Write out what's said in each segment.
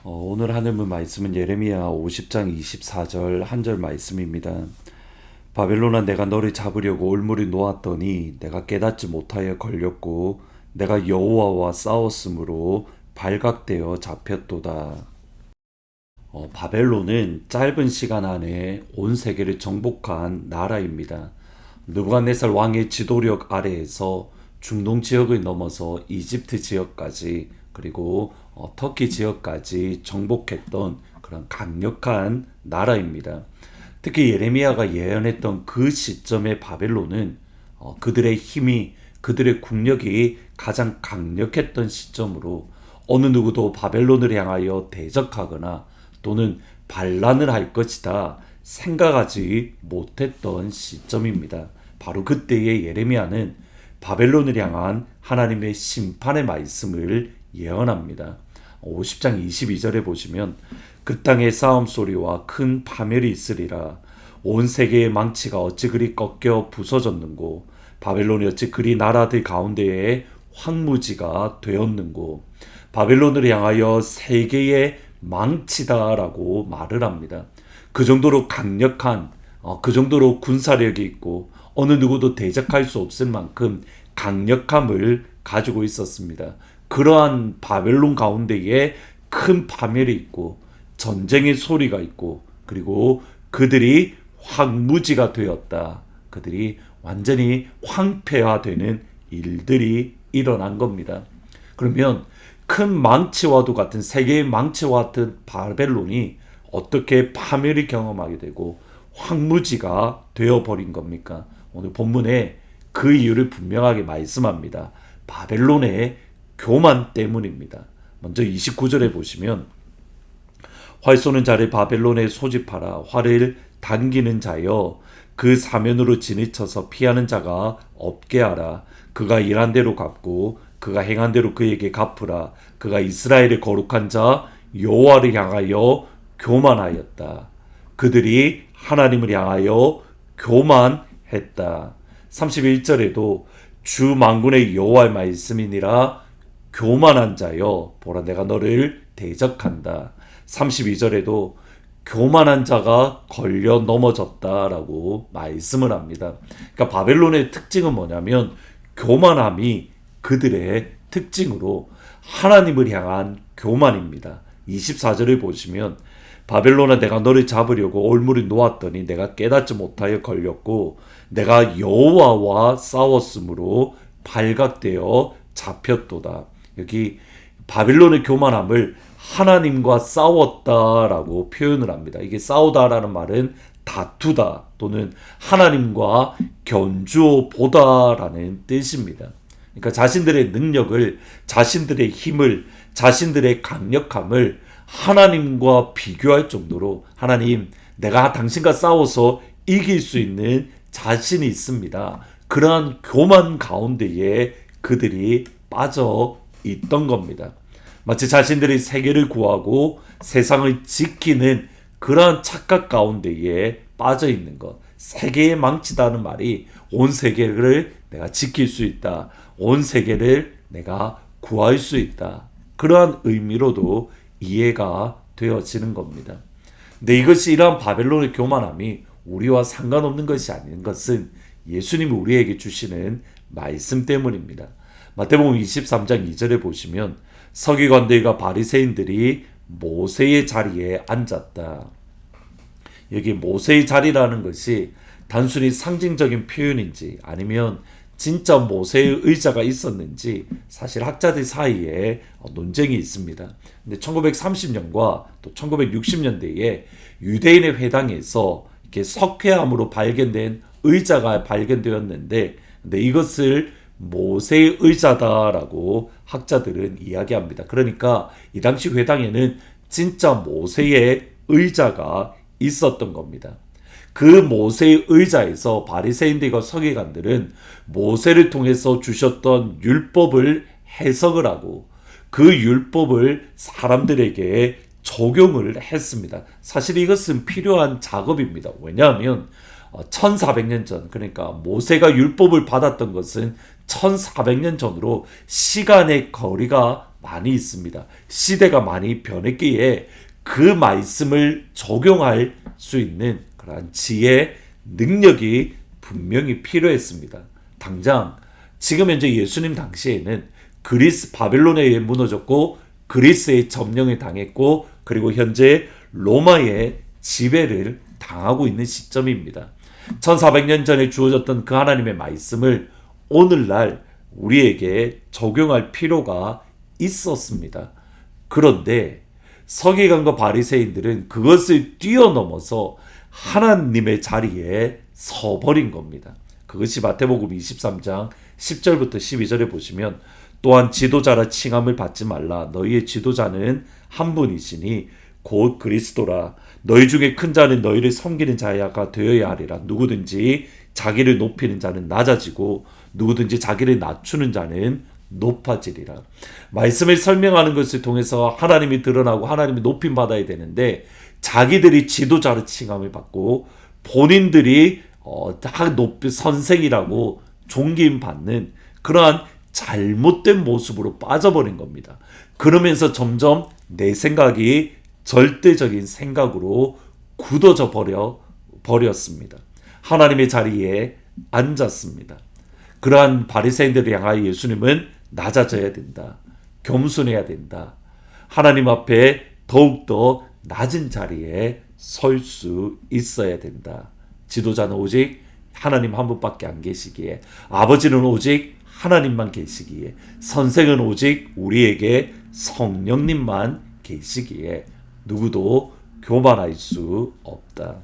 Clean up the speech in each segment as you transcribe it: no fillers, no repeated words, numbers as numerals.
오늘 하는 말씀은 예레미야 50장 24절 한 절 말씀입니다. 바벨론아, 내가 너를 잡으려고 올무를 놓았더니 내가 깨닫지 못하여 걸렸고 내가 여호와와 싸웠으므로 발각되어 잡혔도다. 바벨론은 짧은 시간 안에 온 세계를 정복한 나라입니다. 느부갓네살 왕의 지도력 아래에서 중동 지역을 넘어서 이집트 지역까지 그리고 터키 지역까지 정복했던 그런 강력한 나라입니다. 특히 예레미야가 예언했던 그 시점의 바벨론은 그들의 힘이 그들의 국력이 가장 강력했던 시점으로 어느 누구도 바벨론을 향하여 대적하거나 또는 반란을 할 것이다 생각하지 못했던 시점입니다. 바로 그때의 예레미야는 바벨론을 향한 하나님의 심판의 말씀을 예언합니다. 50장 22절에 보시면 그 땅에 싸움 소리와 큰 파멸이 있으리라. 온 세계의 망치가 어찌 그리 꺾여 부서졌는고, 바벨론이 어찌 그리 나라들 가운데에 황무지가 되었는고. 바벨론을 향하여 세계의 망치다라고 말을 합니다. 그 정도로 강력한, 그 정도로 군사력이 있고 어느 누구도 대적할 수 없을 만큼 강력함을 가지고 있었습니다. 그러한 바벨론 가운데에 큰 파멸이 있고 전쟁의 소리가 있고 그리고 그들이 황무지가 되었다. 그들이 완전히 황폐화되는 일들이 일어난 겁니다. 그러면 큰 망치와도 같은 세계의 망치와 같은 바벨론이 어떻게 파멸을 경험하게 되고 황무지가 되어버린 겁니까? 오늘 본문에 그 이유를 분명하게 말씀합니다. 바벨론의 교만 때문입니다. 먼저 29절에 보시면 활 쏘는 자를 바벨론에 소집하라. 활을 당기는 자여 그 사면으로 진을 쳐서 피하는 자가 없게 하라. 그가 일한 대로 갚고 그가 행한 대로 그에게 갚으라. 그가 이스라엘의 거룩한 자 여호와를 향하여 교만하였다. 그들이 하나님을 향하여 교만했다. 31절에도 주 만군의 여호와의 말씀이니라. 교만한 자여 보라, 내가 너를 대적한다. 32절에도 교만한 자가 걸려 넘어졌다라고 말씀을 합니다. 그러니까 바벨론의 특징은 뭐냐면 교만함이 그들의 특징으로 하나님을 향한 교만입니다. 24절을 보시면 바벨론아, 내가 너를 잡으려고 올무를 놓았더니 내가 깨닫지 못하여 걸렸고 내가 여호와와 싸웠으므로 발각되어 잡혔도다. 여기 바벨론의 교만함을 하나님과 싸웠다라고 표현을 합니다. 이게 싸우다라는 말은 다투다 또는 하나님과 견주어 보다라는 뜻입니다. 그러니까 자신들의 능력을, 자신들의 힘을, 자신들의 강력함을 하나님과 비교할 정도로 하나님, 내가 당신과 싸워서 이길 수 있는 자신이 있습니다. 그러한 교만 가운데에 그들이 빠져 있던 겁니다. 마치 자신들이 세계를 구하고 세상을 지키는 그러한 착각 가운데에 빠져 있는 것. 세계에 망치다는 말이 온 세계를 내가 지킬 수 있다. 온 세계를 내가 구할 수 있다. 그러한 의미로도 이해가 되어지는 겁니다. 근데 이것이 이러한 바벨론의 교만함이 우리와 상관없는 것이 아닌 것은 예수님이 우리에게 주시는 말씀 때문입니다. 마태복음 23장 2절에 보시면 서기관들과 바리새인들이 모세의 자리에 앉았다. 여기 모세의 자리라는 것이 단순히 상징적인 표현인지 아니면 진짜 모세의 의자가 있었는지 사실 학자들 사이에 논쟁이 있습니다. 근데 1930년과 또 1960년대에 유대인의 회당에서 이렇게 석회암으로 발견된 의자가 발견되었는데, 근데 이것을 모세의 의자다라고 학자들은 이야기합니다. 그러니까 이 당시 회당에는 진짜 모세의 의자가 있었던 겁니다. 그 모세의 의자에서 바리새인들과 서기관들은 모세를 통해서 주셨던 율법을 해석을 하고 그 율법을 사람들에게 적용을 했습니다. 사실 이것은 필요한 작업입니다. 왜냐하면 1400년 전, 그러니까 모세가 율법을 받았던 것은 1400년 전으로 시간의 거리가 많이 있습니다. 시대가 많이 변했기에 그 말씀을 적용할 수 있는 그러한 지혜, 능력이 분명히 필요했습니다. 당장 지금 현재 예수님 당시에는 그리스 바벨론에 의해 무너졌고 그리스의 점령에 당했고 그리고 현재 로마의 지배를 당하고 있는 시점입니다. 1400년 전에 주어졌던 그 하나님의 말씀을 오늘날 우리에게 적용할 필요가 있었습니다. 그런데 서기관과 바리새인들은 그것을 뛰어넘어서 하나님의 자리에 서버린 겁니다. 그것이 마태복음 23장 10절부터 12절에 보시면 또한 지도자라 칭함을 받지 말라. 너희의 지도자는 한 분이시니 곧 그리스도라. 너희 중에 큰 자는 너희를 섬기는 자야가 되어야 하리라. 누구든지 자기를 높이는 자는 낮아지고 누구든지 자기를 낮추는 자는 높아지리라. 말씀을 설명하는 것을 통해서 하나님이 드러나고 하나님이 높임 받아야 되는데 자기들이 지도자로 칭함을 받고 본인들이 높이 선생이라고 존김 받는 그러한 잘못된 모습으로 빠져버린 겁니다. 그러면서 점점 내 생각이 절대적인 생각으로 굳어져 버렸습니다. 하나님의 자리에 앉았습니다. 그러한 바리새인들을 향하여 예수님은 낮아져야 된다. 겸손해야 된다. 하나님 앞에 더욱더 낮은 자리에 설 수 있어야 된다. 지도자는 오직 하나님 한 분밖에 안 계시기에, 아버지는 오직 하나님만 계시기에, 선생은 오직 우리에게 성령님만 계시기에 누구도 교만할 수 없다.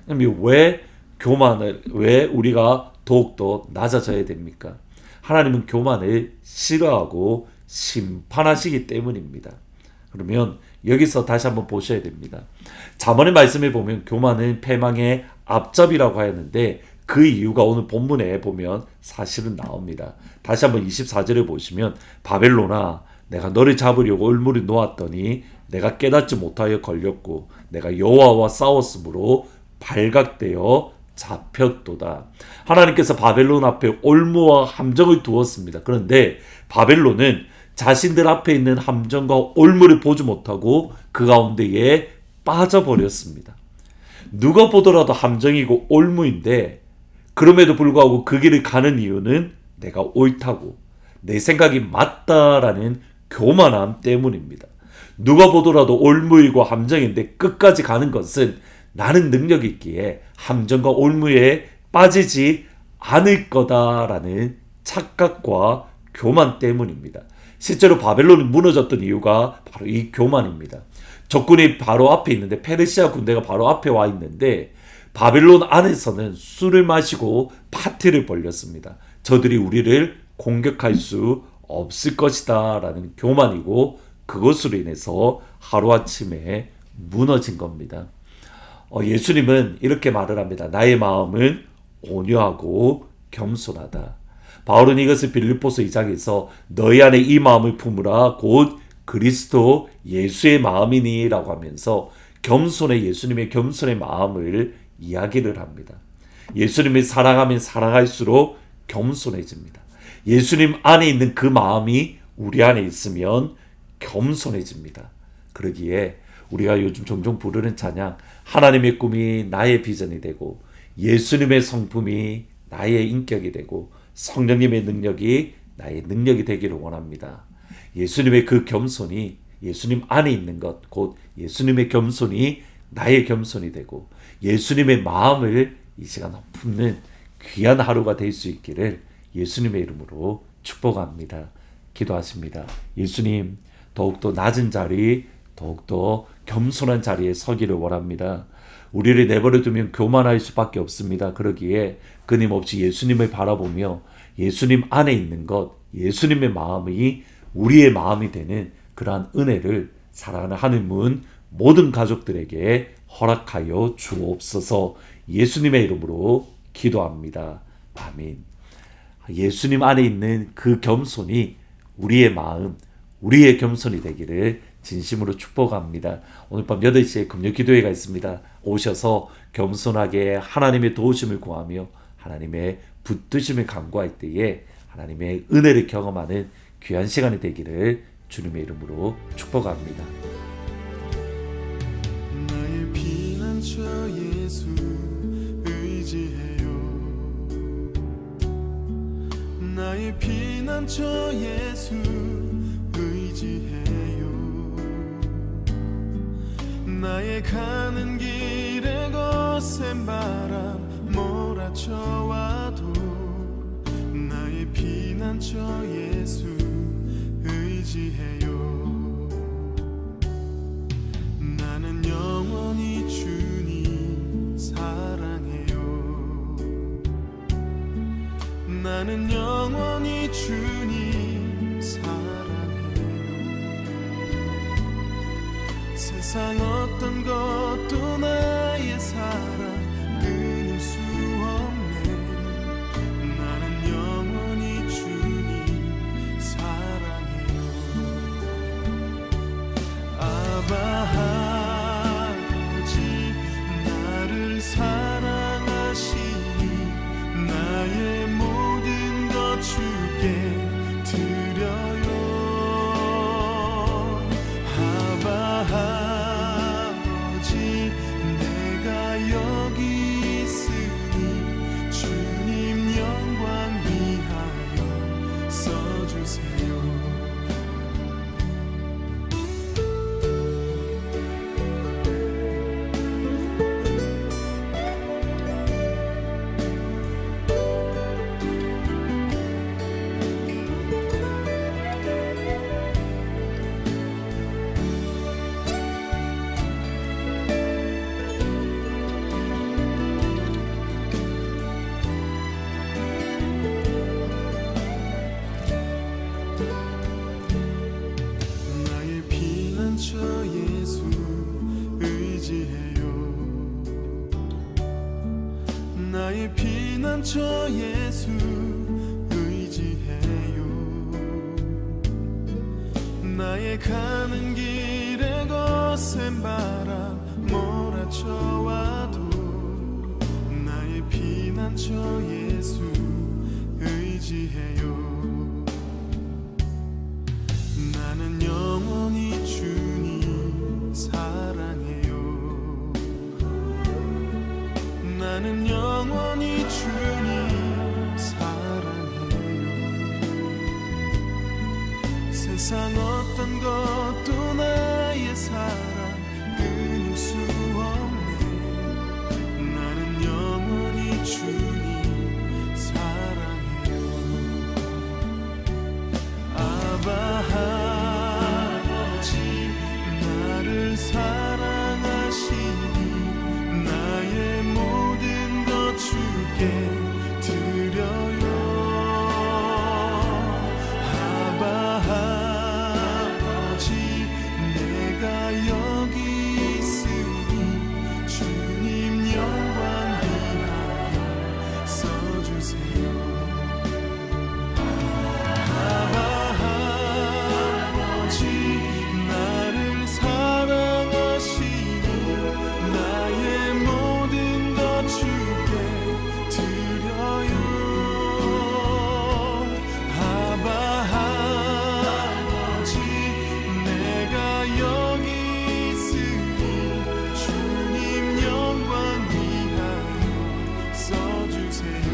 왜 우리가 더욱더 낮아져야 됩니까? 하나님은 교만을 싫어하고 심판하시기 때문입니다. 그러면 여기서 다시 한번 보셔야 됩니다. 잠언의 말씀에 보면 교만은 패망의 앞잡이라고 하였는데 그 이유가 오늘 본문에 보면 사실은 나옵니다. 다시 한번 24절에 보시면 바벨론아 내가 너를 잡으려고 올무를 놓았더니 내가 깨닫지 못하여 걸렸고 내가 여호와와 싸웠으므로 발각되어 잡혔도다. 하나님께서 바벨론 앞에 올무와 함정을 두었습니다. 그런데 바벨론은 자신들 앞에 있는 함정과 올무를 보지 못하고 그 가운데에 빠져버렸습니다. 누가 보더라도 함정이고 올무인데 그럼에도 불구하고 그 길을 가는 이유는 내가 옳다고 내 생각이 맞다라는 교만함 때문입니다. 누가 보더라도 올무이고 함정인데 끝까지 가는 것은 나는 능력이 있기에 함정과 올무에 빠지지 않을 거다라는 착각과 교만 때문입니다. 실제로 바벨론이 무너졌던 이유가 바로 이 교만입니다. 적군이 바로 앞에 있는데 페르시아 군대가 바로 앞에 와 있는데 바벨론 안에서는 술을 마시고 파티를 벌였습니다. 저들이 우리를 공격할 수 없을 것이다 라는 교만이고 그것으로 인해서 하루아침에 무너진 겁니다. 예수님은 이렇게 말을 합니다. 나의 마음은 온유하고 겸손하다. 바울은 이것을 빌립보서 2장에서 너희 안에 이 마음을 품으라 곧 그리스도 예수의 마음이니 라고 하면서 예수님의 겸손의 마음을 이야기를 합니다. 예수님을 사랑하면 사랑할수록 겸손해집니다. 예수님 안에 있는 그 마음이 우리 안에 있으면 겸손해집니다. 그러기에 우리가 요즘 종종 부르는 찬양 하나님의 꿈이 나의 비전이 되고 예수님의 성품이 나의 인격이 되고 성령님의 능력이 나의 능력이 되기를 원합니다. 예수님의 그 겸손이 예수님 안에 있는 것, 곧 예수님의 겸손이 나의 겸손이 되고 예수님의 마음을 이 시간 품는 귀한 하루가 될 수 있기를 예수님의 이름으로 축복합니다. 기도하십니다. 예수님, 더욱더 낮은 자리, 더욱더 겸손한 자리에 서기를 원합니다. 우리를 내버려 두면 교만할 수밖에 없습니다. 그러기에 끊임없이 예수님을 바라보며 예수님 안에 있는 것, 예수님의 마음이 우리의 마음이 되는 그러한 은혜를 사랑하는 하느님 모든 가족들에게 허락하여 주옵소서. 예수님의 이름으로 기도합니다. 아멘. 예수님 안에 있는 그 겸손이 우리의 마음, 우리의 겸손이 되기를 진심으로 축복합니다. 오늘 밤 8시에 금요 기도회가 있습니다. 오셔서 겸손하게 하나님의 도우심을 구하며 하나님의 붙드심을 간구할 때에 하나님의 은혜를 경험하는 귀한 시간이 되기를 주님의 이름으로 축복합니다. 나의 피난처 예수 의지해요. 나의 피난처 예수 의지해요. 나의 가는 길에 거센 바람 몰아쳐와도 나의 피난처 예수 의지해요. 나는 영원히 주님 사랑해요. 나는 영원히 주님 사랑해요. 세상 어떤 것도 나의 사랑 끊을 수 없네. 나는 영원히 주님 사랑해요. 아바 아버지 나를 사랑하시니 나의 모든 것 주께 드려요. 아바 아버지 내가 여기 있으니 주님 영광 위하여 써주세요. 나의 피난처 예수 의지해요. 나의 피난처 예수 의지해요. 나의 가는 길에 거센 바람 몰아쳐와도 나의 피난처 예수 의지해요. 나는 영원히 주님 사랑해요. 나는 영원히 주님 사랑해요. 세상 어떤 것도 나의 사랑 끊을 수 없네. 나는 영원히 주님 사랑해요. 아바 아버지 나를 사랑하시니 나의 모든 것 주께 드려요. 아바 아버지 내가 여기 있으니 주님 영광 위하여 써주세요. 나를 사랑하시니 나의 모든 것 주께 드려요. 아바 아버지 내가 여기 있으니 주님 영광 위하여 써주세요.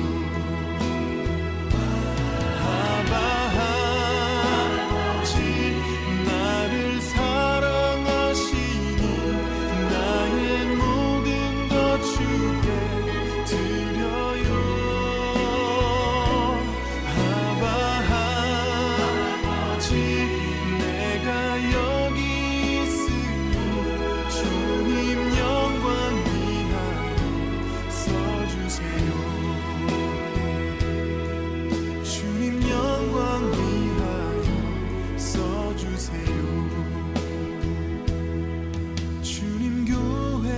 나를 사랑하시니 나의 모든 것 주께 드려요. 아버지 내가 여기 있으니 주님 영광 위하여 써주세요. 주님 영광 위하여 써주세요. 주님 교회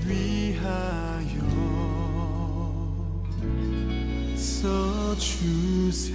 위하여 써주세요.